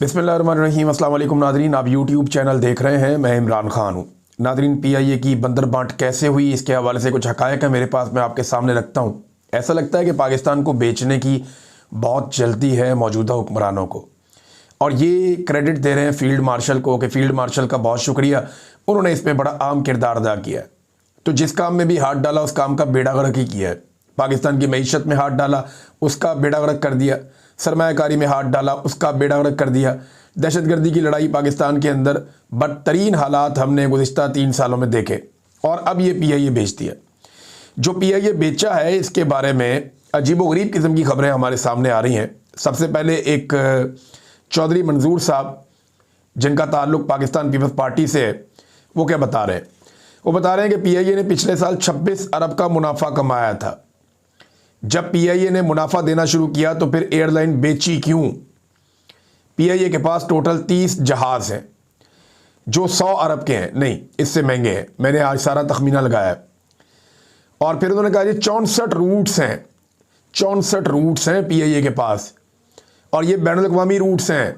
बिस्मिल्लाहिर्रहमानिर्रहीम। अस्सलाम वालेकुम नादरीन, आप यूट्यूब चैनल देख रहे हैं। मैं इमरान खान हूँ। नादरीन, पीआईए की बंदर बांट कैसे हुई, इसके हवाले से कुछ हकायक है मेरे पास, मैं आपके सामने रखता हूँ। ऐसा लगता है कि पाकिस्तान को बेचने की बहुत जल्दी है मौजूदा हुक्मरानों को, और ये क्रेडिट दे रहे हैं फील्ड मार्शल को कि फील्ड मार्शल का बहुत शुक्रिया, उन्होंने इसमें बड़ा अहम किरदार अदा किया है। तो जिस काम में भी हाथ डाला उस काम का बेड़ा गर्क ही किया है। पाकिस्तान की मईशत में हाथ डाला, उसका बेड़ा गर्क कर दिया। सरमायाकारी में हाथ डाला, उसका बेड़ा गर्क कर दिया। दहशतगर्दी की लड़ाई पाकिस्तान के अंदर बदतरीन हालात हमने गुज़िश्ता 3 सालों में देखे, और अब ये पीआईए बेच दिया। जो पीआईए बेचा है इसके बारे में अजीबोगरीब किस्म की खबरें हमारे सामने आ रही हैं। सबसे पहले एक चौधरी मंजूर साहब, जिनका ताल्लुक पाकिस्तान पीपल्स पार्टी से है, वो क्या बता रहे हैं? वो बता रहे हैं कि पीआईए ने पिछले साल 26 अरब का मुनाफा कमाया था। जब पीआईए ने मुनाफा देना शुरू किया तो फिर एयरलाइन बेची क्यों? पीआईए के पास टोटल 30 जहाज हैं जो 100 अरब के हैं, नहीं इससे महंगे हैं। मैंने आज सारा तखमीना लगाया है। और फिर उन्होंने कहा जी 64 रूट्स हैं, 64 रूट्स हैं पीआईए के पास, और ये बैनुल अक़वामी रूट्स हैं।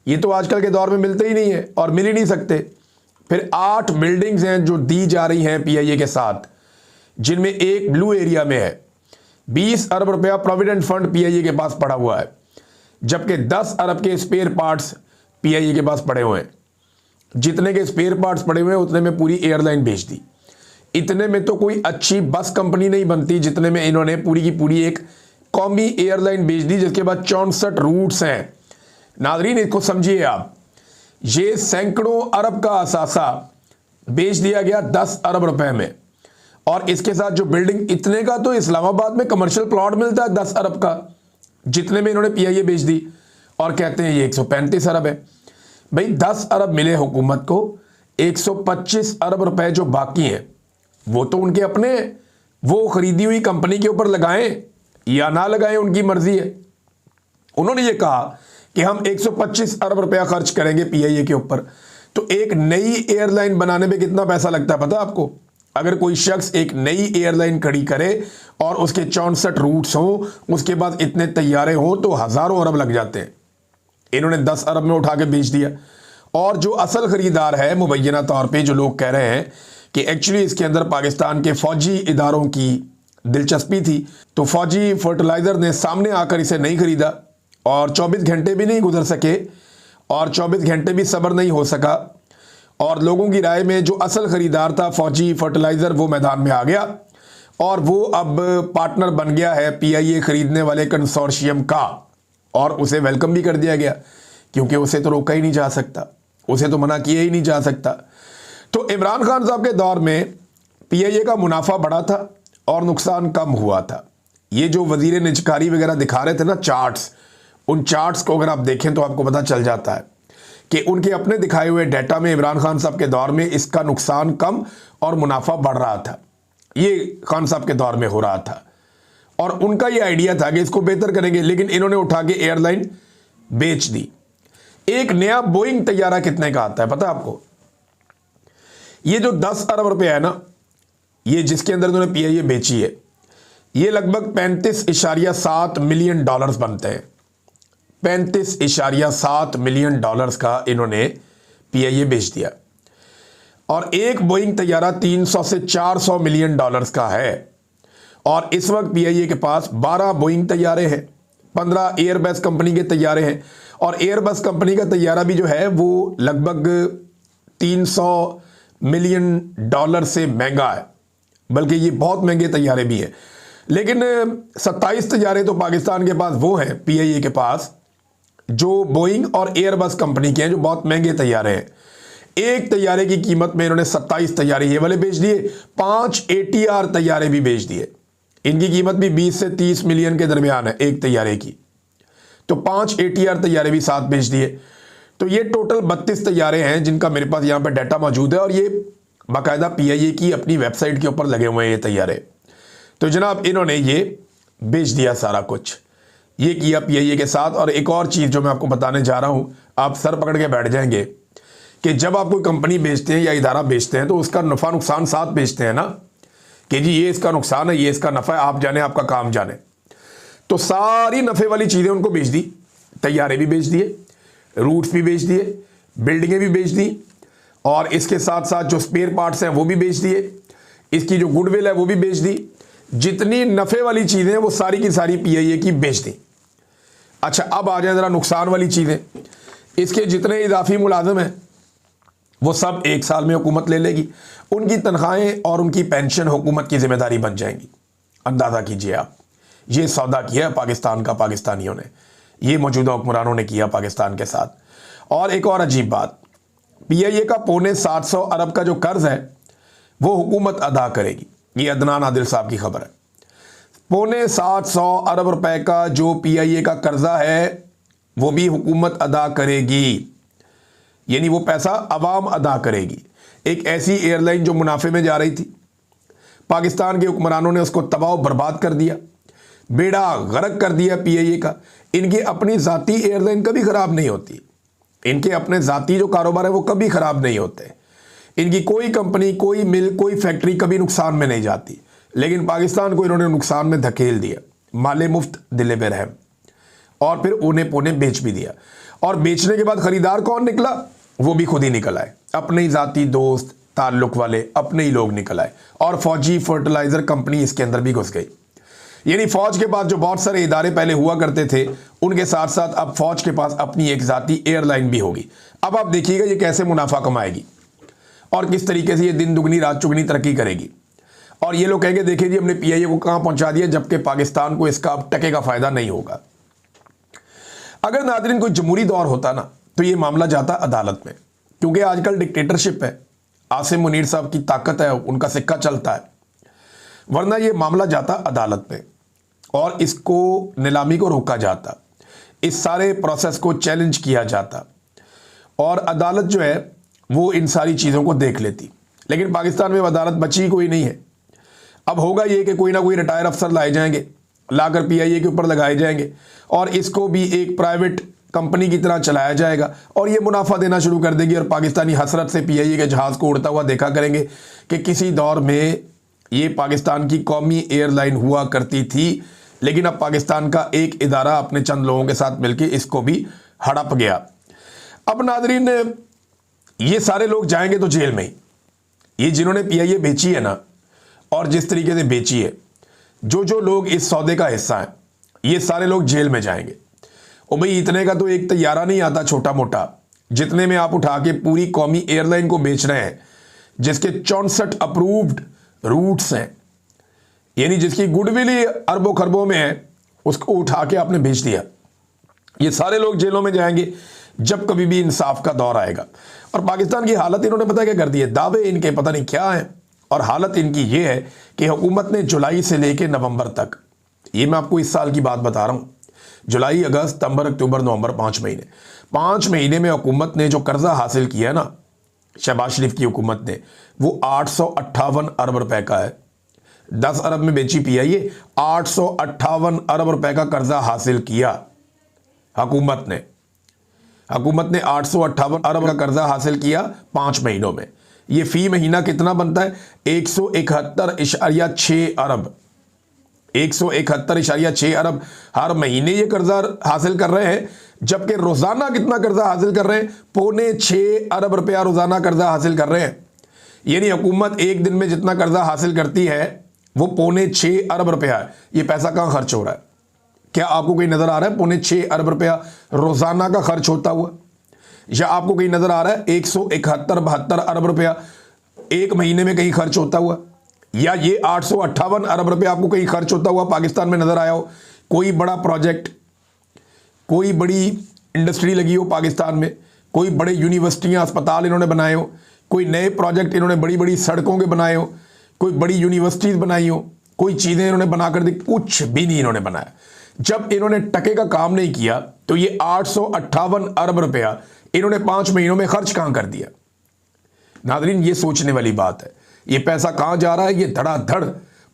ये तो आजकल के दौर में मिलते ही नहीं है और मिल ही नहीं सकते। फिर 8 बिल्डिंग्स हैं जो दी जा रही हैं पीआईए के साथ, जिनमें एक ब्लू एरिया में है। 20 अरब रुपया प्रोविडेंट फंड पीआईए के पास पड़ा हुआ है, जबकि 10 अरब के स्पेयर पार्ट्स पीआईए के पास पड़े हुए हैं। जितने के स्पेयर पार्ट्स पड़े हुए हैं उतने में पूरी एयरलाइन बेच दी। इतने में तो कोई अच्छी बस कंपनी नहीं बनती जितने में इन्होंने पूरी की पूरी एक कौमी एयरलाइन बेच दी, जिसके बाद 64 रूट्स हैं। नाज़रीन, इसको समझिए आप, ये सैकड़ों अरब का असासा बेच दिया गया 10 अरब रुपए में, और इसके साथ जो बिल्डिंग, इतने का तो इस्लामाबाद में कमर्शियल प्लॉट मिलता है 10 अरब का, जितने में इन्होंने पीआईए बेच दी, और कहते हैं ये 135 अरब है। भाई 10 अरब मिले हुकूमत को, 125 अरब रुपए जो बाकी हैं वो तो उनके अपने, वो खरीदी हुई कंपनी के ऊपर लगाएं या ना लगाएं, उनकी मर्जी है। उन्होंने ये कहा कि हम 125 अरब रुपया खर्च करेंगे पीआईए के ऊपर। तो एक नई एयरलाइन बनाने में कितना पैसा लगता है पता है आपको? अगर कोई शख्स एक नई एयरलाइन खड़ी करे और उसके 64 रूट्स हों, उसके बाद इतने तैयारे हों, तो हज़ारों अरब लग जाते हैं। इन्होंने 10 अरब में उठा के बेच दिया। और जो असल खरीदार है मुबैना तौर पे, जो लोग कह रहे हैं कि एक्चुअली इसके अंदर पाकिस्तान के फौजी इदारों की दिलचस्पी थी, तो फौजी फर्टिलाइज़र ने सामने आकर इसे नहीं खरीदा, और 24 घंटे भी नहीं गुजर सके, और 24 घंटे भी सब्र नहीं हो सका, और लोगों की राय में जो असल ख़रीदार था फौजी फर्टिलाइज़र, वो मैदान में आ गया, और वो अब पार्टनर बन गया है पीआईए ख़रीदने वाले कंसोर्शियम का, और उसे वेलकम भी कर दिया गया, क्योंकि उसे तो रोका ही नहीं जा सकता, उसे तो मना किया ही नहीं जा सकता। तो इमरान खान साहब के दौर में पीआईए का मुनाफा बढ़ा था और नुकसान कम हुआ था। ये जो वज़ीर निजकारी वगैरह दिखा रहे थे ना चार्ट्स, उन चार्ट्स को अगर आप देखें तो आपको पता चल जाता है कि उनके अपने दिखाए हुए डेटा में इमरान खान साहब के दौर में इसका नुकसान कम और मुनाफा बढ़ रहा था। ये खान साहब के दौर में हो रहा था, और उनका ये आइडिया था कि इसको बेहतर करेंगे, लेकिन इन्होंने उठा के एयरलाइन बेच दी। एक नया बोइंग तैयारा कितने का आता है पता है आपको? ये जो 10 अरब रुपया है ना, ये जिसके अंदर इन्होंने पीआईए बेची है, ये लगभग 35.7 मिलियन डॉलर्स बनते हैं। 35.7 मिलियन डॉलर्स का इन्होंने पीआईए बेच दिया, और एक बोइंग तैयारा 300 से 400 मिलियन डॉलर्स का है। और इस वक्त पीआईए के पास 12 बोइंग तैयारे हैं, 15 एयरबस कंपनी के तैयारे हैं, और एयरबस कंपनी का तैयारा भी जो है वो लगभग 300 मिलियन डॉलर से महंगा है, बल्कि ये बहुत महंगे तैयारे भी हैं। लेकिन 27 तैयारे तो पाकिस्तान के पास वो हैं पीआईए के पास, जो बोइंग और एयरबस कंपनी के हैं, जो बहुत महंगे तैयारे हैं। एक तैयारे की कीमत में इन्होंने 27 तैयारे ये वाले बेच दिए, 5 ATR तैयारे भी बेच दिए। इनकी कीमत भी 20 से 30 मिलियन के दरमियान है एक तैयारे की, तो 5 ATR तैयारे भी साथ बेच दिए। तो ये टोटल 32 तैयारे हैं जिनका मेरे पास यहाँ पर डाटा मौजूद है, और ये बाकायदा पीआईए की अपनी वेबसाइट के ऊपर लगे हुए हैं ये तैयारे। तो जनाब इन्होंने ये बेच दिया सारा कुछ, ये किया पीआईए के साथ। और एक और चीज़ जो मैं आपको बताने जा रहा हूँ, आप सर पकड़ के बैठ जाएंगे कि जब आप कोई कंपनी बेचते हैं या इदारा बेचते हैं तो उसका नफ़ा नुकसान साथ बेचते हैं ना, कि जी ये इसका नुकसान है, ये इसका नफ़ा है, आप जाने आपका काम जाने। तो सारी नफ़े वाली चीज़ें उनको बेच दी, तैयारे भी बेच दिए, रूट्स भी बेच दिए, बिल्डिंगें भी बेच दी, और इसके साथ साथ जो स्पेयर पार्ट्स हैं वो भी बेच दिए, इसकी जो गुडविल है वो भी बेच दी। जितनी नफे वाली चीजें वो सारी की सारी पीआईए की बेच दी। अच्छा, अब आ जाए जरा नुकसान वाली चीजें। इसके जितने इजाफी मुलाजिम हैं वो सब 1 साल में हुकूमत ले लेगी, उनकी तनख्वाहें और उनकी पेंशन हुकूमत की जिम्मेदारी बन जाएंगी। अंदाजा कीजिए आप, ये सौदा किया पाकिस्तान का पाकिस्तानियों ने, ये मौजूदा हुक्मरानों ने किया पाकिस्तान के साथ। और एक और अजीब बात, पीआईए का 750 अरब का जो कर्ज है वो हुकूमत अदा करेगी। ये अदनान आदिल साहब की खबर है। 750 अरब रुपए का जो पीआईए का कर्जा है वो भी हुकूमत अदा करेगी, यानी वो पैसा अवाम अदा करेगी। एक ऐसी एयरलाइन जो मुनाफे में जा रही थी, पाकिस्तान के हुक्मरानों ने उसको तबाह बर्बाद कर दिया, बेड़ा गर्क कर दिया पीआईए का। इनकी अपनी जाती एयरलाइन कभी खराब नहीं होती, इनके अपने जाती जो कारोबार है वो कभी खराब नहीं होते। इनकी कोई कंपनी, कोई मिल, कोई फैक्ट्री कभी नुकसान में नहीं जाती, लेकिन पाकिस्तान को इन्होंने नुकसान में धकेल दिया। माले मुफ्त दिले बेरहम, और फिर उन्हें पुने बेच भी दिया। और बेचने के बाद खरीदार कौन निकला? वो भी खुद ही निकल आए, अपने ही जाती दोस्त ताल्लुक वाले अपने ही लोग निकल आए, और फौजी फर्टिलाइजर कंपनी इसके अंदर भी घुस गई। यानी फौज के पास जो बहुत सारे इदारे पहले हुआ करते थे, उनके साथ साथ अब फौज के पास अपनी एक जाती एयरलाइन भी होगी। अब आप देखिएगा ये कैसे मुनाफा कमाएगी और किस तरीके से ये दिन दुगनी रात चुगनी तरक्की करेगी। और ये लोग कहेंगे देखिए जी हमने पीआईए को कहां पहुंचा दिया, जबकि पाकिस्तान को इसका अब टके का फायदा नहीं होगा। अगर नादरीन कोई जमहूरी दौर होता ना तो ये मामला जाता अदालत में, क्योंकि आजकल डिक्टेटरशिप है, आसिम मुनीर साहब की ताकत है, उनका सिक्का चलता है, वरना ये मामला जाता अदालत में और इसको नीलामी को रोका जाता, इस सारे प्रोसेस को चैलेंज किया जाता, और अदालत जो है वो इन सारी चीज़ों को देख लेती। लेकिन पाकिस्तान में अदालत बची ही कोई नहीं है। अब होगा ये कि कोई ना कोई रिटायर अफसर लाए जाएंगे, लाकर पीआईए के ऊपर लगाए जाएंगे, और इसको भी एक प्राइवेट कंपनी की तरह चलाया जाएगा, और ये मुनाफा देना शुरू कर देगी। और पाकिस्तानी हसरत से पीआईए के जहाज़ को उड़ता हुआ देखा करेंगे कि किसी दौर में ये पाकिस्तान की कौमी एयरलाइन हुआ करती थी, लेकिन अब पाकिस्तान का एक इदारा अपने चंद लोगों के साथ मिलकर इसको भी हड़प गया। अब नादरीन ये सारे लोग जाएंगे तो जेल में ही। ये जिन्होंने पीआईए बेची है ना, और जिस तरीके से बेची है, जो जो लोग इस सौदे का हिस्सा हैं, ये सारे लोग जेल में जाएंगे। और भाई इतने का तो एक तैयारा नहीं आता छोटा मोटा, जितने में आप उठा के पूरी कौमी एयरलाइन को बेच रहे हैं, जिसके 64 अप्रूव्ड रूट्स हैं, यानी जिसकी गुडविल ही अरबों खरबों में है, उसको उठा के आपने बेच दिया। ये सारे लोग जेलों में जाएंगे जब कभी भी इंसाफ का दौर आएगा। और पाकिस्तान की हालत इन्होंने पता क्या कर दी है, दावे इनके पता नहीं क्या है, और हालत इनकी ये है कि हुकूमत ने जुलाई से लेकर नवंबर तक, ये मैं आपको इस साल की बात बता रहा हूँ, जुलाई अगस्त सितंबर अक्टूबर नवंबर 5 महीने में हुकूमत ने जो कर्जा हासिल किया है ना, शहबाज शरीफ की हुकूमत ने, वो 858 अरब रुपए का है। 10 अरब में बेची पीआईए, 858 अरब रुपए का कर्जा हासिल किया हुकूमत ने। हुकूमत ने 858 अरब का कर्जा हासिल किया 5 महीनों में। ये फी महीना कितना बनता है? 171.6 अरब। 171.6 अरब हर महीने ये कर्जा हासिल कर रहे हैं, जबकि रोजाना कितना कर्जा हासिल कर रहे हैं? 5.25 अरब रुपया रोजाना कर्जा हासिल कर रहे हैं। यानी हुकूमत एक दिन में जितना कर्जा हासिल करती है वो 5.25 अरब रुपया है। ये पैसा कहां खर्च हो रहा है? क्या आपको कोई नजर आ रहा है 5.25 अरब रुपया रोजाना का खर्च होता हुआ? या आपको कहीं नजर आ रहा है 171-72 अरब रुपया एक महीने में कहीं खर्च होता हुआ? या ये 858 अरब रुपया आपको कहीं खर्च होता हुआ पाकिस्तान में नजर आया हो? कोई बड़ा प्रोजेक्ट, कोई बड़ी इंडस्ट्री लगी हो पाकिस्तान में, कोई बड़े यूनिवर्सिटियां अस्पताल इन्होंने बनाए हो, कोई नए प्रोजेक्ट इन्होंने बड़ी बड़ी सड़कों के बनाए हो, कोई बड़ी यूनिवर्सिटीज बनाई हो, कोई चीजें इन्होंने बनाकर दी? कुछ भी नहीं इन्होंने बनाया। जब इन्होंने टके का काम नहीं किया तो ये 858 अरब रुपया इन्होंने 5 महीनों में खर्च कहां कर दिया? नादरीन ये सोचने वाली बात है। ये पैसा कहां जा रहा है? ये धड़ाधड़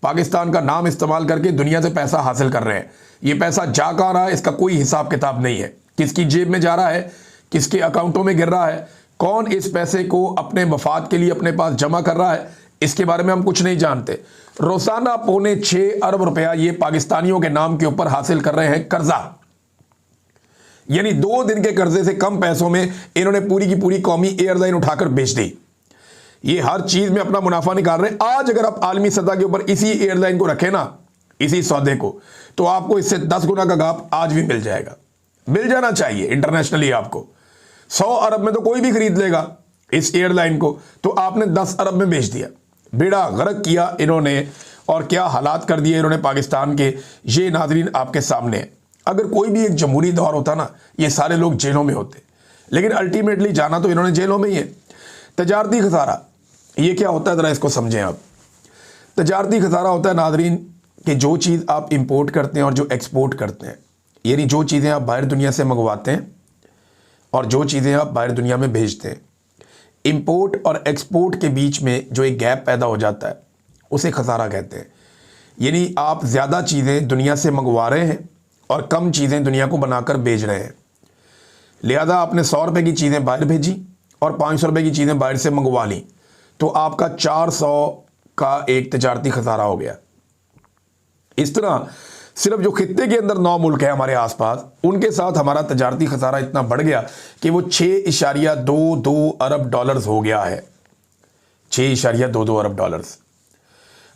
पाकिस्तान का नाम इस्तेमाल करके दुनिया से पैसा हासिल कर रहे हैं। ये पैसा जा कहां रहा है इसका कोई हिसाब किताब नहीं है। किसकी जेब में जा रहा है, किसके अकाउंटों में गिर रहा है, कौन इस पैसे को अपने मफाद के लिए अपने पास जमा कर रहा है, इसके बारे में हम कुछ नहीं जानते। रोजाना 5.25 अरब रुपया ये पाकिस्तानियों के नाम के ऊपर हासिल कर रहे हैं कर्जा। यानी 2 दिन के कर्जे से कम पैसों में इन्होंने पूरी की पूरी कौमी एयरलाइन उठाकर बेच दी। ये हर चीज में अपना मुनाफा निकाल रहे हैं। आज अगर आप आलमी सतह के ऊपर इसी एयरलाइन को रखें ना, इसी सौदे को, तो आपको इससे 10 गुना का गाप आज भी मिल जाएगा, मिल जाना चाहिए इंटरनेशनली। आपको 100 अरब में तो कोई भी खरीद लेगा इस एयरलाइन को, तो आपने 10 अरब में बेच दिया, बेड़ा गर्क किया इन्होंने। और क्या हालात कर दिए इन्होंने पाकिस्तान के, ये नाजरीन आपके सामने है। अगर कोई भी एक जमहूरी दौर होता ना, ये सारे लोग जेलों में होते, लेकिन अल्टीमेटली जाना तो इन्होंने जेलों में ही है। तजारती खसारा ये क्या होता है, जरा इसको समझें आप। तजारती खसारा होता है नाजरीन कि जो चीज़ आप इंपोर्ट करते हैं और जो एक्सपोर्ट करते हैं, यानी जो चीज़ें आप बाहर दुनिया से मंगवाते हैं और जो चीज़ें आप बाहर दुनिया में भेजते हैं, इंपोर्ट और एक्सपोर्ट के बीच में जो एक गैप पैदा हो जाता है उसे खसारा कहते हैं। यानी आप ज़्यादा चीज़ें दुनिया से मंगवा रहे हैं और कम चीज़ें दुनिया को बनाकर बेच रहे हैं। लिहाजा आपने 100 रुपये की चीज़ें बाहर भेजी और 500 रुपये की चीज़ें बाहर से मंगवा ली, तो आपका 400 का एक तजारती खसारा हो गया। इस तरह सिर्फ जो खित्ते के अंदर 9 मुल्क है हमारे आसपास, उनके साथ हमारा तजारती खसारा इतना बढ़ गया कि वो 6.22 अरब डॉलर्स हो गया है। 6.22 अरब डॉलर्स।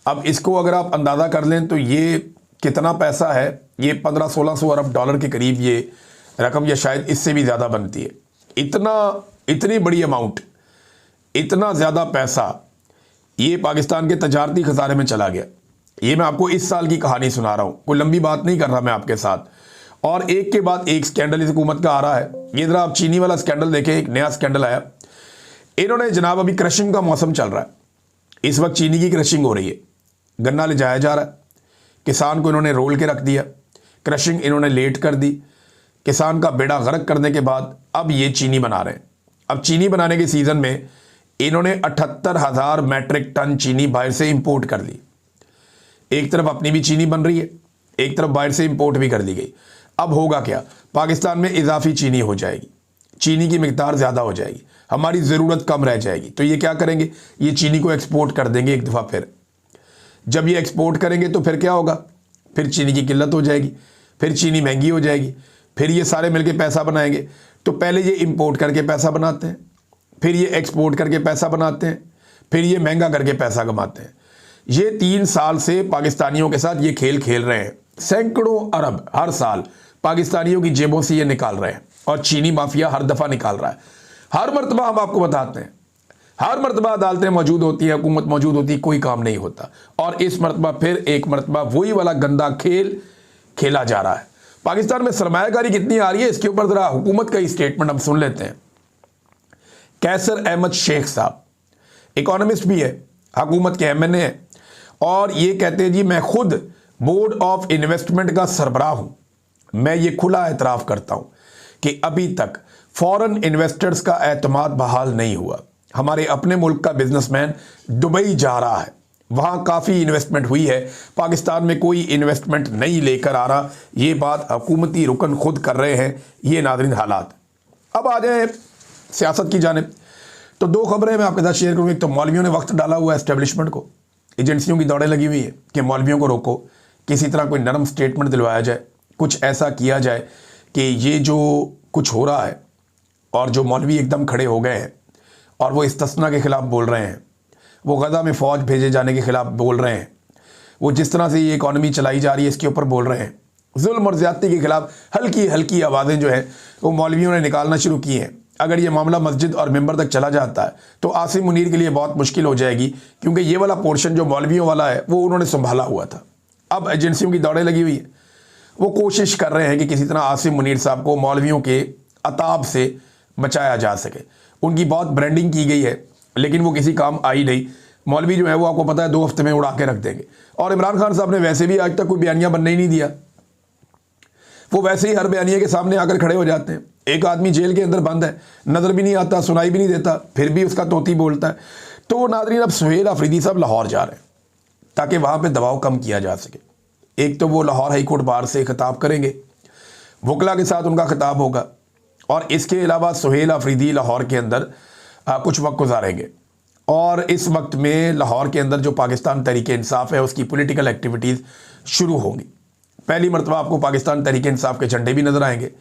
अब इसको अगर आप अंदाज़ा कर लें तो ये कितना पैसा है, ये 1500-1600 अरब डॉलर के करीब ये रकम, या शायद इससे भी ज़्यादा बनती है। इतनी बड़ी अमाउंट, इतना ज़्यादा पैसा ये पाकिस्तान के तजारती खजाने में चला गया। ये मैं आपको इस साल की कहानी सुना रहा हूँ, कोई लंबी बात नहीं कर रहा मैं आपके साथ। और एक के बाद एक स्कैंडल इस हुकूमत का आ रहा है। ये जरा आप चीनी वाला स्कैंडल देखें, एक नया स्कैंडल आया। इन्होंने जनाब, अभी क्रशिंग का मौसम चल रहा है, इस वक्त चीनी की क्रशिंग हो रही है, गन्ना ले जाया जा रहा है, किसान को इन्होंने रोल के रख दिया, क्रशिंग इन्होंने लेट कर दी, किसान का बेड़ा गर्क करने के बाद अब ये चीनी बना रहे हैं। अब चीनी बनाने के सीज़न में इन्होंने 78,000 मैट्रिक टन चीनी बाहर से इंपोर्ट कर ली। एक तरफ अपनी भी चीनी बन रही है, एक तरफ बाहर से इंपोर्ट भी कर दी गई। अब होगा क्या, पाकिस्तान में इजाफी चीनी हो जाएगी, चीनी की मिकदार ज़्यादा हो जाएगी, हमारी ज़रूरत कम रह जाएगी। तो ये क्या करेंगे, ये चीनी को एक्सपोर्ट कर देंगे एक दफ़ा फिर। जब ये एक्सपोर्ट करेंगे तो फिर क्या होगा, फिर चीनी की किल्लत हो जाएगी, फिर चीनी महंगी हो जाएगी, फिर ये सारे मिलके पैसा बनाएंगे। तो पहले ये इंपोर्ट करके पैसा बनाते हैं, फिर ये एक्सपोर्ट करके पैसा बनाते हैं, फिर ये महंगा करके पैसा कमाते हैं। ये 3 साल से पाकिस्तानियों के साथ ये खेल खेल रहे हैं। सैकड़ों अरब हर साल पाकिस्तानियों की जेबों से ये निकाल रहे हैं, और चीनी माफिया हर दफ़ा निकाल रहा है। हर मरतबा हम आपको बताते हैं, हर मरतबा अदालतें मौजूद होती है, हुकूमत मौजूद होती है, कोई काम नहीं होता। और इस मरतबा फिर एक मरतबा वही वाला गंदा खेल खेला जा रहा है। पाकिस्तान में सरमायाकारी कितनी आ रही है, इसके ऊपर ज़रा हुकूमत का ही स्टेटमेंट हम सुन लेते हैं। कैसर अहमद शेख साहब इकोनॉमिस्ट भी है, हुकूमत के MNA है, और ये कहते हैं जी मैं खुद बोर्ड ऑफ इन्वेस्टमेंट का सरबराह हूं। मैं ये खुला एतराफ़ करता हूं कि अभी तक फॉरेन इन्वेस्टर्स का एतमाद बहाल नहीं हुआ। हमारे अपने मुल्क का बिजनेसमैन दुबई जा रहा है, वहाँ काफ़ी इन्वेस्टमेंट हुई है, पाकिस्तान में कोई इन्वेस्टमेंट नहीं लेकर आ रहा। ये बात हुकूमती रुकन खुद कर रहे हैं। ये नाज़रीन हालात। अब आ जाए सियासत की जानिब, तो 2 खबरें मैं आपके साथ शेयर करूँगी। एक तो मौलवियों ने वक्त डाला हुआ है एस्टेब्लिशमेंट को, एजेंसियों की दौड़ें लगी हुई है कि मौलवियों को रोको, किसी तरह कोई नरम स्टेटमेंट दिलवाया जाए, कुछ ऐसा किया जाए कि ये जो कुछ हो रहा है और जो मौलवी एकदम खड़े हो गए हैं और वो इस्तिस्ना के ख़िलाफ़ बोल रहे हैं, वो गज़ा में फ़ौज भेजे जाने के ख़िलाफ़ बोल रहे हैं, वो जिस तरह से ये इकॉनमी चलाई जा रही है इसके ऊपर बोल रहे हैं, जुल्म और ज़्यादती के ख़िलाफ़ हल्की हल्की आवाज़ें जो हैं वो मौलवियों ने निकालना शुरू की हैं। अगर ये मामला मस्जिद और मिंबर तक चला जाता है तो आसिम मुनीर के लिए बहुत मुश्किल हो जाएगी, क्योंकि ये वाला पोर्शन जो मौलवियों वाला है वो उन्होंने संभाला हुआ था। अब एजेंसियों की दौड़ें लगी हुई है, वो कोशिश कर रहे हैं कि किसी तरह आसिम मुनीर साहब को मौलवियों के अताब से बचाया जा सके। उनकी बहुत ब्रांडिंग की गई है, लेकिन वो किसी काम आई नहीं। मौलवी जो है वो आपको पता है 2 हफ्ते में उड़ा के रख देंगे। और इमरान खान साहब ने वैसे भी आज तक कोई बयानिया बनने ही नहीं दिया, वो वैसे ही हर बयानिए के सामने आकर खड़े हो जाते हैं। एक आदमी जेल के अंदर बंद है, नज़र भी नहीं आता, सुनाई भी नहीं देता, फिर भी उसका तोती बोलता है। तो नाज़रीन अब सुहेल अफरीदी साहब लाहौर जा रहे हैं ताकि वहाँ पे दबाव कम किया जा सके। एक तो वो लाहौर हाई कोर्ट बार से खिताब करेंगे, वकला के साथ उनका खिताब होगा, और इसके अलावा सुहेल अफरीदी लाहौर के अंदर कुछ वक्त गुजारेंगे। और इस वक्त में लाहौर के अंदर जो पाकिस्तान तहरीक इंसाफ है उसकी पॉलिटिकल एक्टिविटीज़ शुरू होंगी। पहली मरतबा आपको पाकिस्तान तहरीक इंसाफ के झंडे भी नज़र आएंगे,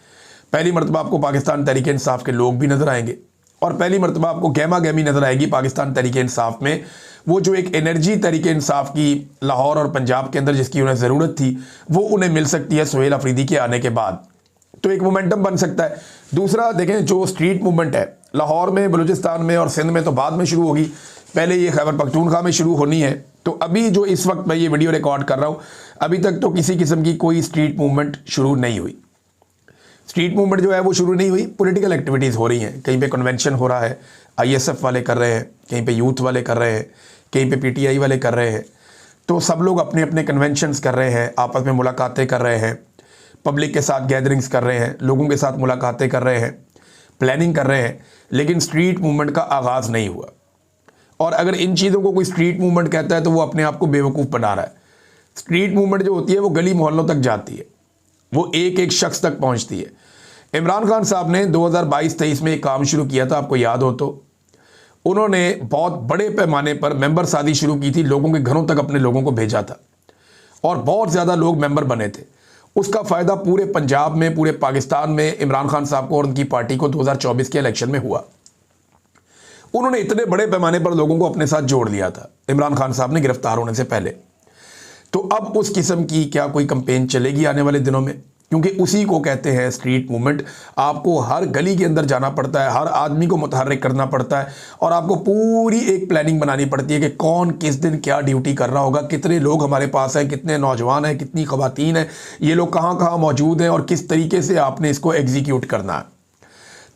पहली मरतबा आपको पाकिस्तान तहरीक इंसाफ के लोग भी नजर आएंगे और पहली मरतबा आपको गहमा गहमी नजर आएगी पाकिस्तान तहरीक इंसाफ में। वो जो एक एनर्जी तहरीक इंसाफ की लाहौर और पंजाब के अंदर जिसकी उन्हें ज़रूरत थी, वो उन्हें मिल सकती है सुहेल अफरीदी के आने के बाद। तो एक मोमेंटम बन सकता है। दूसरा देखें, जो स्ट्रीट मूवमेंट है लाहौर में, बलूचिस्तान में और सिंध में तो बाद में शुरू होगी, पहले ये खैबर पख्तूनख्वा में शुरू होनी है। तो अभी जो इस वक्त मैं ये वीडियो रिकॉर्ड कर रहा हूँ, अभी तक तो किसी किस्म की कोई स्ट्रीट मूवमेंट शुरू नहीं हुई। स्ट्रीट मूवमेंट जो है वो शुरू नहीं हुई, पॉलिटिकल एक्टिविटीज़ हो रही हैं। कहीं पे कन्वेंशन हो रहा है, ISF वाले कर रहे हैं, कहीं पे यूथ वाले कर रहे हैं, कहीं पे PTI वाले कर रहे हैं। तो सब लोग अपने अपने कन्वेंशंस कर रहे हैं, आपस में मुलाकातें कर रहे हैं, पब्लिक के साथ गैदरिंग्स कर रहे हैं, लोगों के साथ मुलाकातें कर रहे हैं, प्लानिंग कर रहे हैं, लेकिन स्ट्रीट मूवमेंट का आगाज़ नहीं हुआ। और अगर इन चीज़ों को कोई स्ट्रीट मूवमेंट कहता है तो वो अपने आप को बेवकूफ़ बना रहा है। स्ट्रीट मूवमेंट जो होती है वो गली मोहल्लों तक जाती है, वो एक एक शख्स तक पहुंचती है। इमरान खान साहब ने 2022-23 में एक काम शुरू किया था, आपको याद हो तो। उन्होंने बहुत बड़े पैमाने पर मेंबर शादी शुरू की थी, लोगों के घरों तक अपने लोगों को भेजा था और बहुत ज़्यादा लोग मेंबर बने थे। उसका फ़ायदा पूरे पंजाब में, पूरे पाकिस्तान में इमरान खान साहब को और उनकी पार्टी को 2024 के इलेक्शन में हुआ। उन्होंने इतने बड़े पैमाने पर लोगों को अपने साथ जोड़ लिया था इमरान खान साहब ने गिरफ्तार होने से पहले। तो अब उस किस्म की क्या कोई कैंपेन चलेगी आने वाले दिनों में? क्योंकि उसी को कहते हैं स्ट्रीट मूवमेंट। आपको हर गली के अंदर जाना पड़ता है, हर आदमी को मुतहर्रिक करना पड़ता है और आपको पूरी एक प्लानिंग बनानी पड़ती है कि कौन किस दिन क्या ड्यूटी कर रहा होगा, कितने लोग हमारे पास हैं, कितने नौजवान हैं, कितनी ख़वातीन हैं, ये लोग कहाँ कहाँ मौजूद हैं और किस तरीके से आपने इसको एग्जीक्यूट करना है।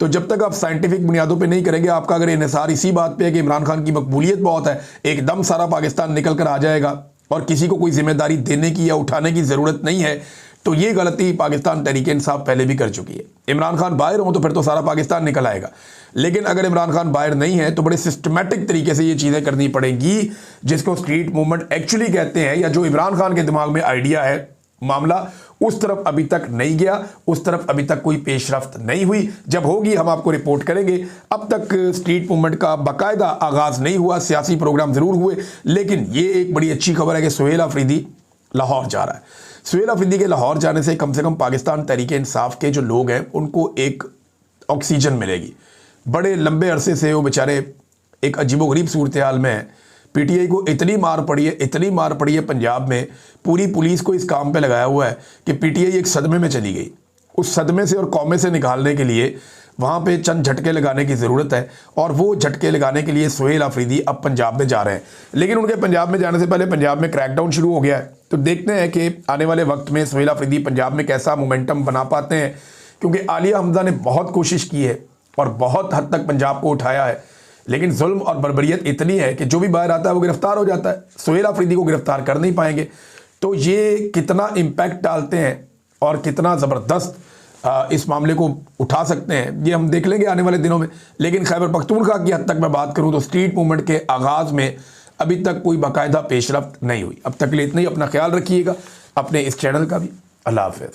तो जब तक आप साइंटिफिक बुनियादों पे नहीं करेंगे, आपका अगर इन्हिसार इसी बात पे है कि इमरान खान की मकबूलियत बहुत है, एकदम सारा पाकिस्तान निकल कर आ जाएगा और किसी को कोई जिम्मेदारी देने की या उठाने की ज़रूरत नहीं है, तो ये गलती पाकिस्तान तहरीक इंसाफ पहले भी कर चुकी है। इमरान खान बाहर हो तो फिर तो सारा पाकिस्तान निकल आएगा, लेकिन अगर इमरान खान बाहर नहीं है तो बड़े सिस्टमेटिक तरीके से ये चीज़ें करनी पड़ेंगी, जिसको स्ट्रीट मूवमेंट एक्चुअली कहते हैं, या जो इमरान खान के दिमाग में आइडिया है। मामला उस तरफ अभी तक नहीं गया, उस तरफ अभी तक कोई पेशरफ्त नहीं हुई। जब होगी हम आपको रिपोर्ट करेंगे। अब तक स्ट्रीट मूवमेंट का बाकायदा आगाज़ नहीं हुआ, सियासी प्रोग्राम ज़रूर हुए, लेकिन ये एक बड़ी अच्छी खबर है कि सुहेल अफरीदी लाहौर जा रहा है। सुहेल अफरीदी के लाहौर जाने से कम पाकिस्तान तहरीक इंसाफ के जो लोग हैं उनको एक ऑक्सीजन मिलेगी। बड़े लंबे अरसे से वो बेचारे एक अजीबोगरीब सूरत हाल में है। PTI को इतनी मार पड़ी है पंजाब में, पूरी पुलिस को इस काम पे लगाया हुआ है कि PTI एक सदमे में चली गई। उस सदमे से और कौमे से निकालने के लिए वहाँ पे चंद झटके लगाने की ज़रूरत है और वो झटके लगाने के लिए सुहेल अफरीदी अब पंजाब में जा रहे हैं। लेकिन उनके पंजाब में जाने से पहले पंजाब में क्रैकडाउन शुरू हो गया है। तो देखते हैं कि आने वाले वक्त में सुहेल अफरीदी पंजाब में कैसा मोमेंटम बना पाते हैं, क्योंकि आलिया हमजा ने बहुत कोशिश की है और बहुत हद तक पंजाब को उठाया है, लेकिन जुल्म और बर्बरियत इतनी है कि जो भी बाहर आता है वो गिरफ्तार हो जाता है। सुहेल अफरीदी को गिरफ्तार कर नहीं पाएंगे। तो ये कितना इम्पैक्ट डालते हैं और कितना ज़बरदस्त इस मामले को उठा सकते हैं, ये हम देख लेंगे आने वाले दिनों में। लेकिन खैबर पख्तूनख्वा की हद तक मैं बात करूं तो स्ट्रीट मूवमेंट के आगाज़ में अभी तक कोई बाकायदा पेशरफ्त नहीं हुई। अब तक के लिए इतना ही। अपना ख्याल रखिएगा, अपने इस चैनल का भी। अल्लाह हाफ़िज़।